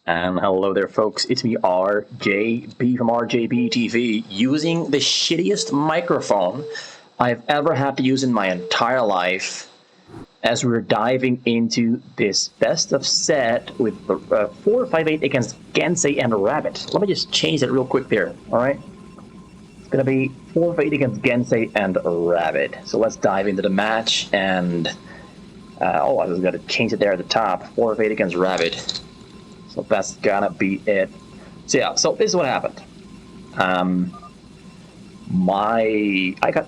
And hello there, folks. It's me, RJB from RJB TV, using the shittiest microphone I've ever had to use in my entire life as we're diving into this best of set with 458 against Gensei and Rabbit. Let me just change that real quick there, alright? It's going to be 458 against Gensei and Rabbit. So let's dive into the match and... I was going to change it there at the top. 458 against Rabbit. So that's gonna be it. So yeah, so this is what happened. I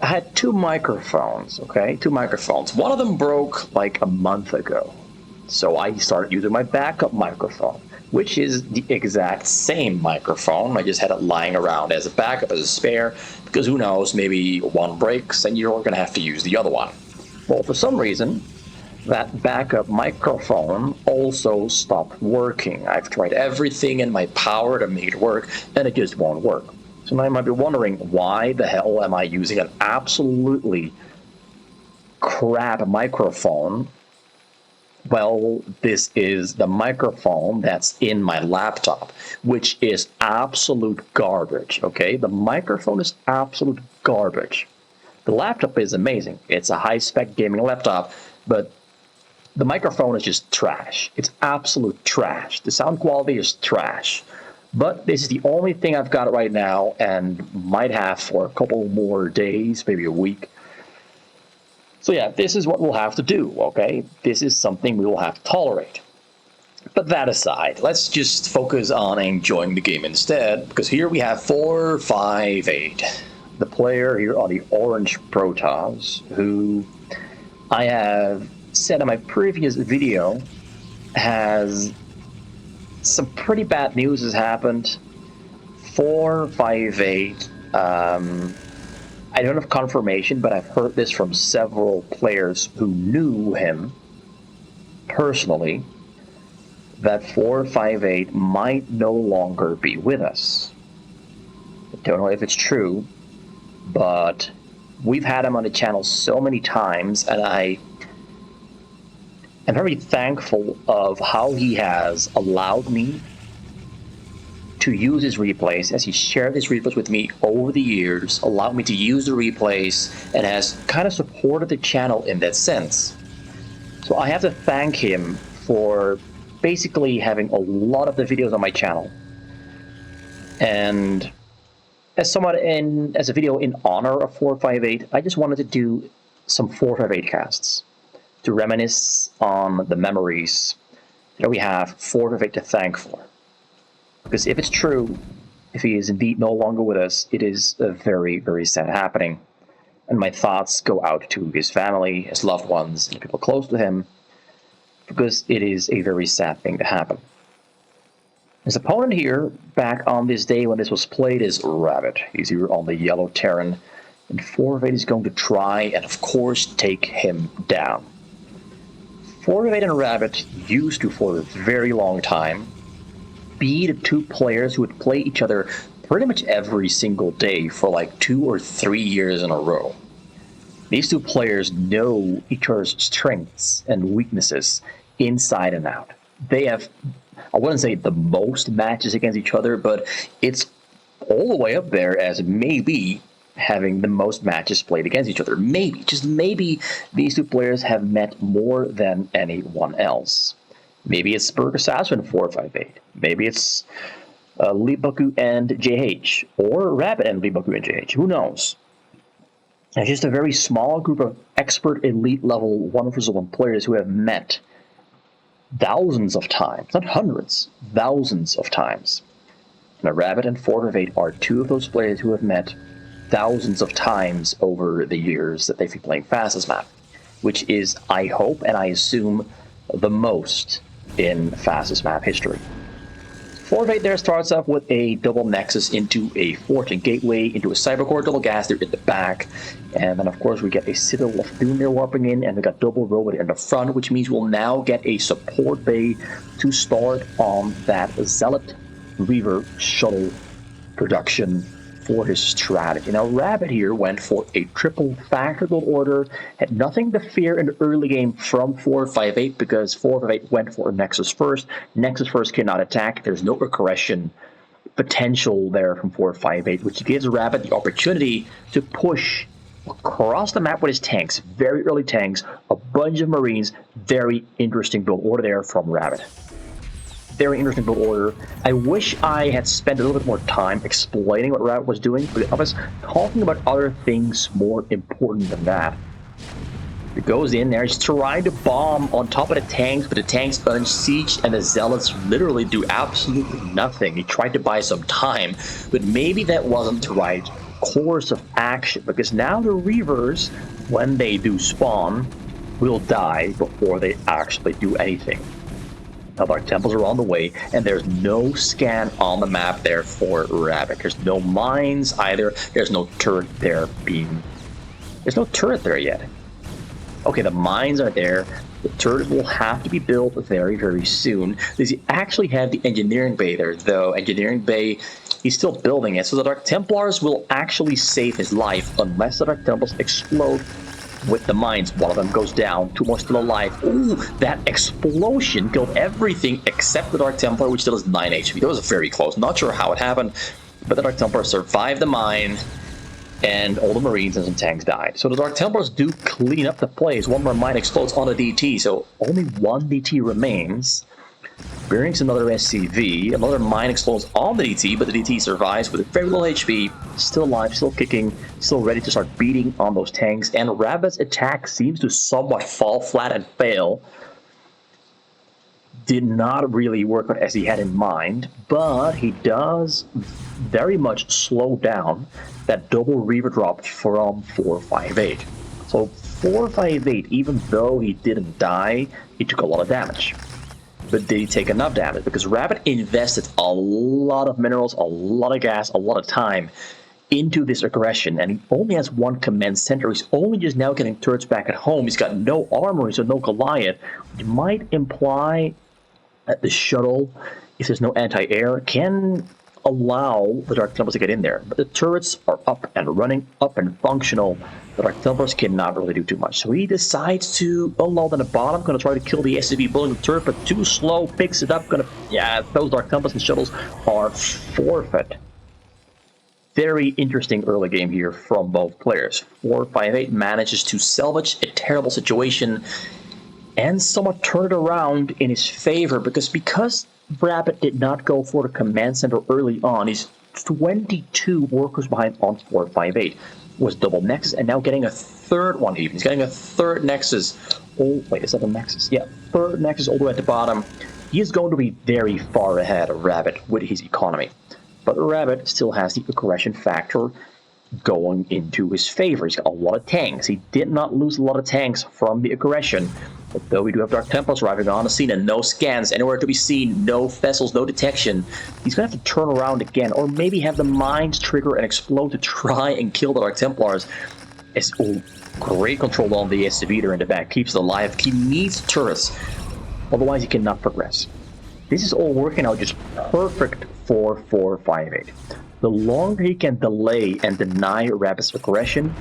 had two microphones, okay? Two microphones. One of them broke like a month ago. So I started using my backup microphone, which is the exact same microphone. I just had it lying around as a backup, as a spare, because who knows, maybe one breaks and you're gonna have to use the other one. Well, for some reason, that backup microphone also stopped working. I've tried everything in my power to make it work, and it just won't work. So now you might be wondering, why the hell am I using an absolutely crap microphone? Well, this is the microphone that's in my laptop, which is absolute garbage, okay? The microphone is absolute garbage. The laptop is amazing. It's a high-spec gaming laptop, but the microphone is just trash. It's absolute trash. The sound quality is trash. But this is the only thing I've got right now and might have for a couple more days, maybe a week. So yeah, this is what we'll have to do, okay? This is something we will have to tolerate. But that aside, let's just focus on enjoying the game instead, because here we have 458. The player here on the orange Protoss, who I have said in my previous video has some pretty bad news has happened. 458, I don't have confirmation, but I've heard this from several players who knew him personally, that 458 might no longer be with us. I don't know if it's true, but we've had him on the channel so many times, and I'm very thankful of how he has allowed me to use his replays, as he shared his replays with me over the years, allowed me to use the replays, and has kind of supported the channel in that sense. So I have to thank him for basically having a lot of the videos on my channel. And as a video in honor of 458, I just wanted to do some 458 casts to reminisce on the memories that we have 458 to thank for. Because if it's true, if he is indeed no longer with us, it is a very, very sad happening. And my thoughts go out to his family, his loved ones, and the people close to him, because it is a very sad thing to happen. His opponent here, back on this day when this was played, is Rabbit. He's here on the yellow Terran, and 458 is going to try and, of course, take him down. 458 and Rabbit used to, for a very long time, be the two players who would play each other pretty much every single day for like 2 or 3 years in a row. These two players know each other's strengths and weaknesses inside and out. They have, I wouldn't say the most matches against each other, but it's all the way up there as maybe having the most matches played against each other. Maybe, just maybe, these two players have met more than anyone else. Maybe it's Berg Assassin 458. Maybe it's Libaku and JH, or Rabbit and Libaku and JH. Who knows? It's just a very small group of expert elite level 1v1 players who have met thousands of times, not hundreds, thousands of times. And Rabbit and 458 are two of those players who have met thousands of times over the years that they've been playing Fastest Map, which is, I hope and I assume, the most in Fastest Map history. 458 there starts off with a double Nexus into a Fortune Gateway, into a Cybercore double gas there in the back, and then of course we get a Citadel of Doom there warping in, and we got double robot in the front, which means we'll now get a support bay to start on that Zealot Reaver shuttle production for his strategy. Now, Rabbit here went for a triple factor build order, had nothing to fear in the early game from 458 because 458 went for Nexus first. Nexus first cannot attack. There's no aggression potential there from 458, which gives Rabbit the opportunity to push across the map with his tanks, very early tanks, a bunch of Marines. Very interesting build order there from Rabbit. Very interesting build order. I wish I had spent a little bit more time explaining what Rabbit was doing, but I was talking about other things more important than that. He goes in there, he's trying to bomb on top of the tanks, but the tanks unsieged and the Zealots literally do absolutely nothing. He tried to buy some time, but maybe that wasn't the right course of action, because now the Reavers, when they do spawn, will die before they actually do anything. Now, Dark Temples are on the way, and there's no scan on the map there for Rabbit. There's no mines either. There's no turret there There's no turret there yet. Okay, the mines are there. The turret will have to be built very, very soon. Does he actually have the engineering bay there, though? Engineering bay, he's still building it, so the Dark Templars will actually save his life unless the Dark Templars explode with the mines. One of them goes down, two more still alive. Ooh, that explosion killed everything except the Dark Templar, which still has 9 HP. That was very close. Not sure how it happened, but the Dark Templar survived the mine, and all the Marines and some tanks died. So the Dark Templars do clean up the place. One more mine explodes on a DT, so only one DT remains. Brings another SCV, another mine explodes on the DT, but the DT survives with very little HP, still alive, still kicking, still ready to start beating on those tanks, and Rabbit's attack seems to somewhat fall flat and fail. Did not really work out as he had in mind, but he does very much slow down that double Reaver drop from 458. So 458, even though he didn't die, he took a lot of damage. But did he take enough damage? Because Rabbit invested a lot of minerals, a lot of gas, a lot of time into this aggression, and he only has one command center. He's only just now getting turrets back at home. He's got no armor, so no Goliath. It might imply that the shuttle, if there's no anti-air, can allow the Dark Templars to get in there. But the turrets are up and running, up and functional. The Dark Templars cannot really do too much. So he decides to unload on the bottom, going to try to kill the SCV building the turret, but too slow, picks it up, those Dark Templars and shuttles are forfeit. Very interesting early game here from both players. 458 manages to salvage a terrible situation and somewhat turn it around in his favor, because Rabbit did not go for the command center early on. He's 22 workers behind on 458. Was double Nexus, and now getting a third one even. He's getting a third Nexus. Oh, wait, is that a Nexus? Yeah, third Nexus all the way at the bottom. He is going to be very far ahead of Rabbit with his economy. But Rabbit still has the aggression factor going into his favor. He's got a lot of tanks. He did not lose a lot of tanks from the aggression. But though we do have Dark Templars arriving on the scene and no scans anywhere to be seen, no vessels, no detection, he's going to have to turn around again, or maybe have the mines trigger and explode to try and kill the Dark Templars. It's great control on the SCV there in the back, keeps it alive. He needs turrets, otherwise he cannot progress. This is all working out just perfect for 458. The longer he can delay and deny Rabbit's aggression,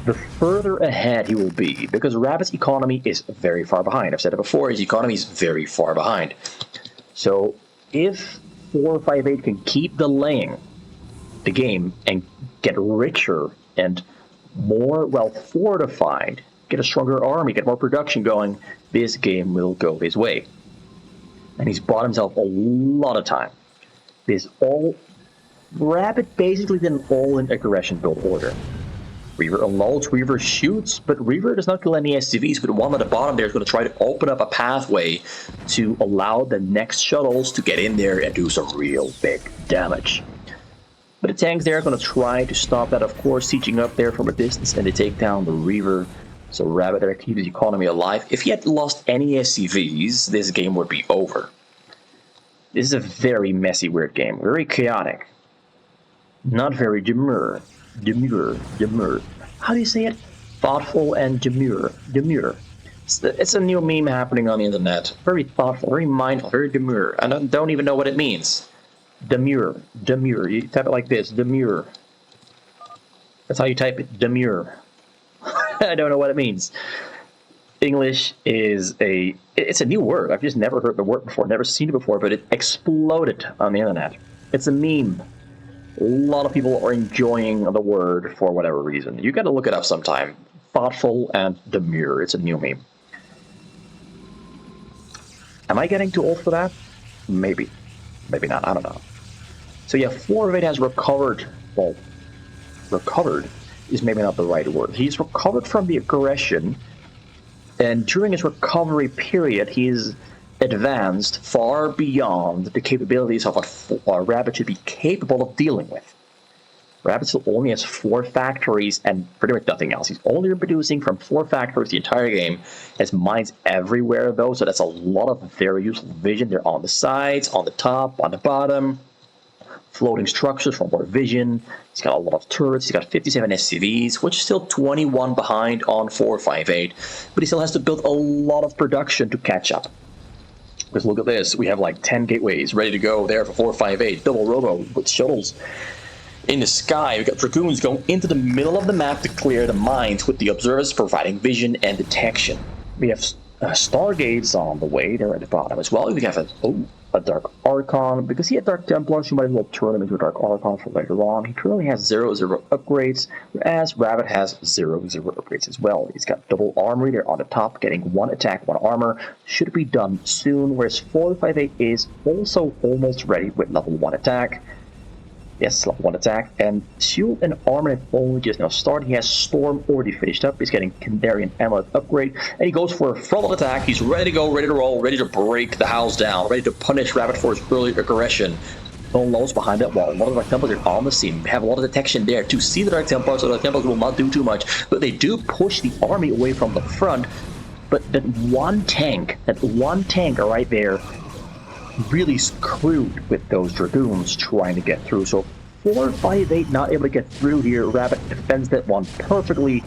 the further ahead he will be, because Rabbit's economy is very far behind. I've said it before, his economy is very far behind. So if 458 can keep delaying the game and get richer and more well fortified, get a stronger army, get more production going, this game will go his way. And he's bought himself a lot of time. Rabbit basically did an all-in aggression build order. Reaver unloads, Reaver shoots, but Reaver does not kill any SCVs, but one at the bottom there is going to try to open up a pathway to allow the next shuttles to get in there and do some real big damage. But the tanks there are going to try to stop that, of course, sieging up there from a distance, and they take down the Reaver. So Rabbit there keeps his economy alive. If he had lost any SCVs, this game would be over. This is a very messy, weird game. Very chaotic. Not very demure. How do you say it? Thoughtful and demure. It's a new meme happening on the internet. Very thoughtful, very mindful, very demure. I don't even know what it means. Demure. Demure. You type it like this. Demure. That's how you type it. Demure. I don't know what it means. English is it's a new word. I've just never heard the word before, never seen it before, but it exploded on the internet. It's a meme. A lot of people are enjoying the word for whatever reason. You got to look it up sometime. Thoughtful and demure. It's a new meme. Am I getting too old for that? Maybe. Maybe not. I don't know. So yeah, 4 of 8 has recovered. Well, recovered is maybe not the right word. He's recovered from the aggression, and during his recovery period, he's advanced far beyond the capabilities of what a rabbit should be capable of dealing with. Rabbit still only has 4 factories and pretty much nothing else. He's only producing from 4 factories the entire game. Has mines everywhere, though, so that's a lot of very useful vision. They're on the sides, on the top, on the bottom. Floating structures for more vision. He's got a lot of turrets. He's got 57 SCVs, which is still 21 behind on 458. But he still has to build a lot of production to catch up. Because look at this. We have like 10 gateways ready to go there for 458. Double robo with shuttles in the sky. We've got Dragoons going into the middle of the map to clear the mines, with the observers providing vision and detection. We have Stargates on the way. They're at the bottom as well. We have a Dark Archon. Because he had Dark Templars, you might as well turn him into a Dark Archon for later on. He currently has 0/0 upgrades, whereas Rabbit has 0/0 upgrades as well. He's got double armory there on the top, getting 1 attack, 1 armor. Should be done soon, whereas 458 is also almost ready with level 1 attack. Yes, level 1 attack. And shield and armor have only just now started. He has Storm already finished up. He's getting Kandarian Amulet upgrade. And he goes for a frontal attack. He's ready to go, ready to roll, ready to break the house down, ready to punish Rabbit for his early aggression. No lows behind that wall. A lot of Dark Templars are on the scene. We have a lot of detection there to see the Dark Templars, so the Dark Templars will not do too much. But they do push the army away from the front. But that one tank right there, really screwed with those Dragoons trying to get through. So 458 not able to get through here. Rabbit defends that one perfectly.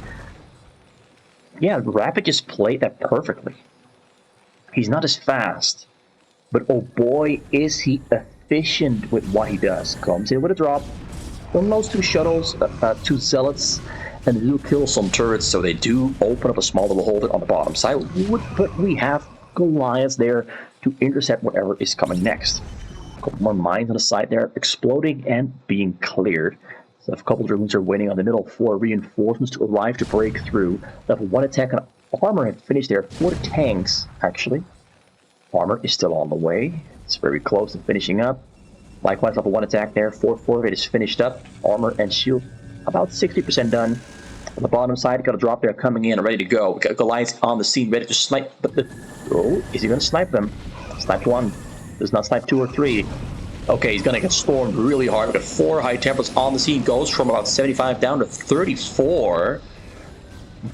Yeah, Rabbit just played that perfectly. He's not as fast, but oh boy, is he efficient with what he does. Comes in with a drop, unloads 2 shuttles, 2 zealots, and do kill some turrets, so they do open up a small little hole on the bottom side. But we have Goliaths there to intercept whatever is coming next. A couple more mines on the side there, exploding and being cleared. So a couple of Dragoons are waiting on the middle for reinforcements to arrive to break through. Level 1 attack and armor have finished there for the tanks, actually. Armor is still on the way. It's very close to finishing up. Likewise, level 1 attack there. 4 of it is finished up. Armor and shield about 60% done. On the bottom side, got a drop there coming in, ready to go. We got Goliath on the scene, ready to snipe. Oh, is he going to snipe them? Sniped 1. Does not snipe 2 or 3. Okay, he's going to get stormed really hard. We got 4 high templars on the scene. Goes from about 75 down to 34.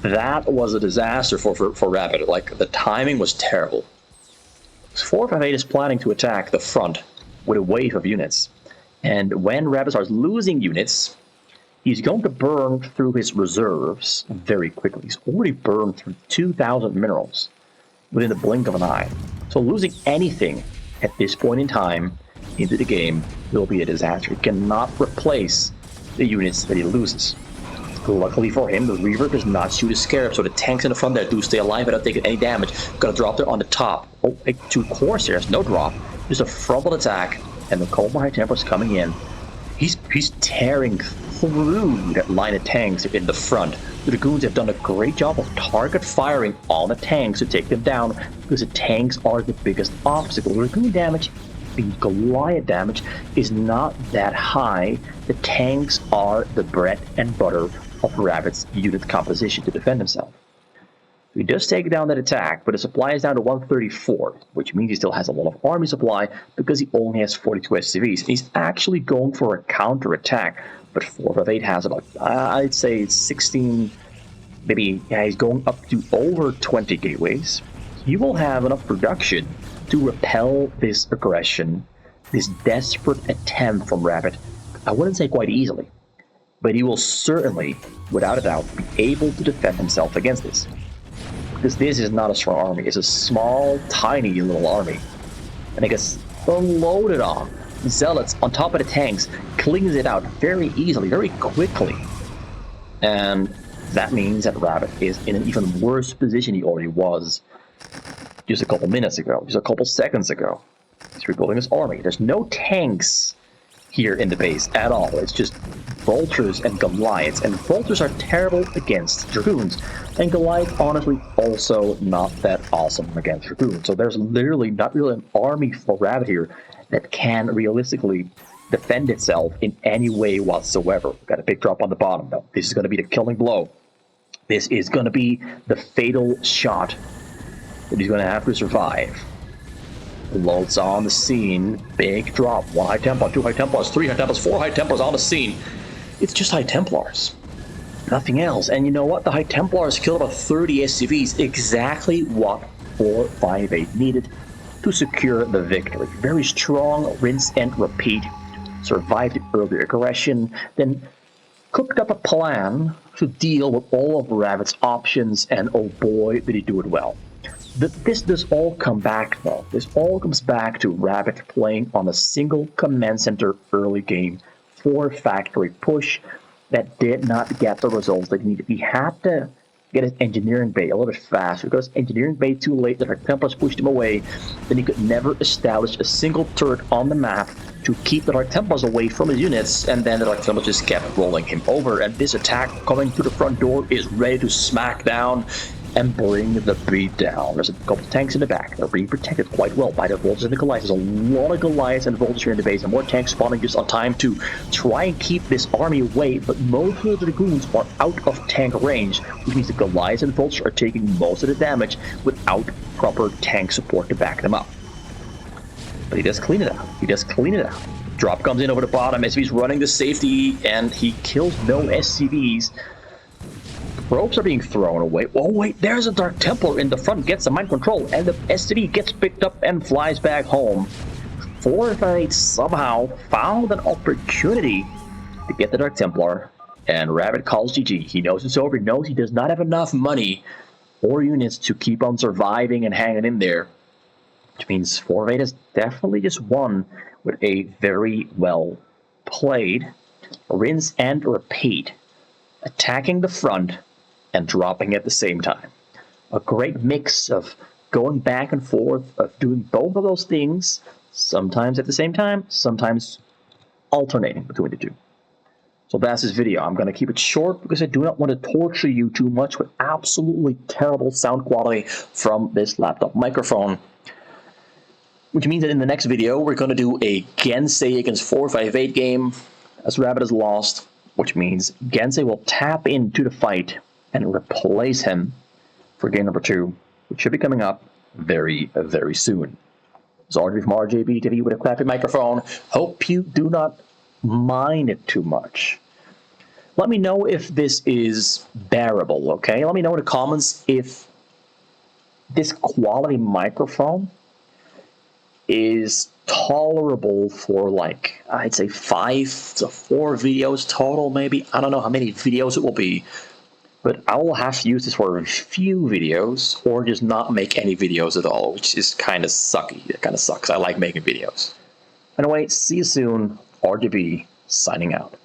That was a disaster for Rabbit. Like, the timing was terrible. 458 is planning to attack the front with a wave of units. And when Rabbit starts losing units, he's going to burn through his reserves very quickly. He's already burned through 2,000 minerals within the blink of an eye. So losing anything at this point in time into the game will be a disaster. He cannot replace the units that he loses. Luckily for him, the Reaver does not shoot a Scarab, so the tanks in the front there do stay alive without taking any damage. Got a drop there on the top. Oh, 2 Corsairs, no drop. Just a frontal attack, and the Cold High Templars coming in. He's tearing through that line of tanks in the front. The Dragoons have done a great job of target firing on the tanks to take them down, because the tanks are the biggest obstacle. The Dragoon damage, the Goliath damage, is not that high. The tanks are the bread and butter of Rabbit's unit composition to defend himself. He does take down that attack, but his supply is down to 134, which means he still has a lot of army supply because he only has 42 SCVs. And he's actually going for a counter-attack, but 458 has about, I'd say 16, maybe, yeah, he's going up to over 20 gateways. He will have enough production to repel this aggression, this desperate attempt from Rabbit. I wouldn't say quite easily, but he will certainly, without a doubt, be able to defend himself against this. Because this is not a strong army. It's a small, tiny little army. And it gets unloaded on zealots on top of the tanks, cleans it out very easily, very quickly. And that means that Rabbit is in an even worse position he already was just a couple minutes ago, just a couple seconds ago. He's rebuilding his army. There's no tanks here in the base at all. It's just vultures and Goliaths, and vultures are terrible against dragoons, and Goliath honestly also not that awesome against dragoons. So there's literally not really an army for Rabbit here that can realistically defend itself in any way whatsoever. Got a big drop on the bottom though. This is going to be the killing blow. This is going to be the fatal shot that he's going to have to survive. Loads on the scene. Big drop. 1 High Templar, 2 High Templars, 3 High Templars, 4 High Templars on the scene. It's just High Templars. Nothing else. And you know what? The High Templars killed about 30 SCVs. Exactly what 458 needed to secure the victory. Very strong rinse and repeat. Survived the earlier aggression. Then cooked up a plan to deal with all of Rabbit's options. And oh boy, did he do it well. This does all come back, though. This all comes back to Rabbit playing on a single command center early game 4 factory push that did not get the results that he needed. He had to get his engineering bay a little bit faster because engineering bay too late, that our Templars pushed him away. Then he could never establish a single turret on the map to keep the Dark Templars away from his units, and then the Dark Templars just kept rolling him over. And this attack coming through the front door is ready to smack down and bring the beat down. There's a couple of tanks in the back. They're being protected quite well by the Vultures and the Goliaths. There's a lot of Goliaths and Vultures here in the base, and more tanks spawning just on time to try and keep this army away, but most of the Dragoons are out of tank range, which means the Goliaths and Vultures are taking most of the damage without proper tank support to back them up. But he does clean it out. He does clean it out. Drop comes in over the bottom. SCV's running the safety, and he kills no SCVs. Ropes are being thrown away. Oh wait, there's a Dark Templar in the front, gets a mind control, and the SCV gets picked up and flies back home. 458 somehow found an opportunity to get the Dark Templar, and Rabbit calls GG. He knows it's over, he knows he does not have enough money or units to keep on surviving and hanging in there, which means 458 has definitely just won with a very well played rinse and repeat, attacking the front and dropping at the same time. A great mix of going back and forth, of doing both of those things, sometimes at the same time, sometimes alternating between the two. So that's this video. I'm going to keep it short because I do not want to torture you too much with absolutely terrible sound quality from this laptop microphone. Which means that in the next video, we're going to do a Gensei against 458 game, as Rabbit has lost, which means Gensei will tap into the fight and replace him for game number 2, which should be coming up very, very soon. It's RJ from RJB TV with a crappy microphone. Hope you do not mind it too much. Let me know if this is bearable, okay? Let me know in the comments if this quality microphone is tolerable for, like, I'd say 5 to 4 videos total, maybe. I don't know how many videos it will be, but I will have to use this for a few videos or just not make any videos at all, which is kind of sucky. It kind of sucks. I like making videos. Anyway, see you soon. RGB signing out.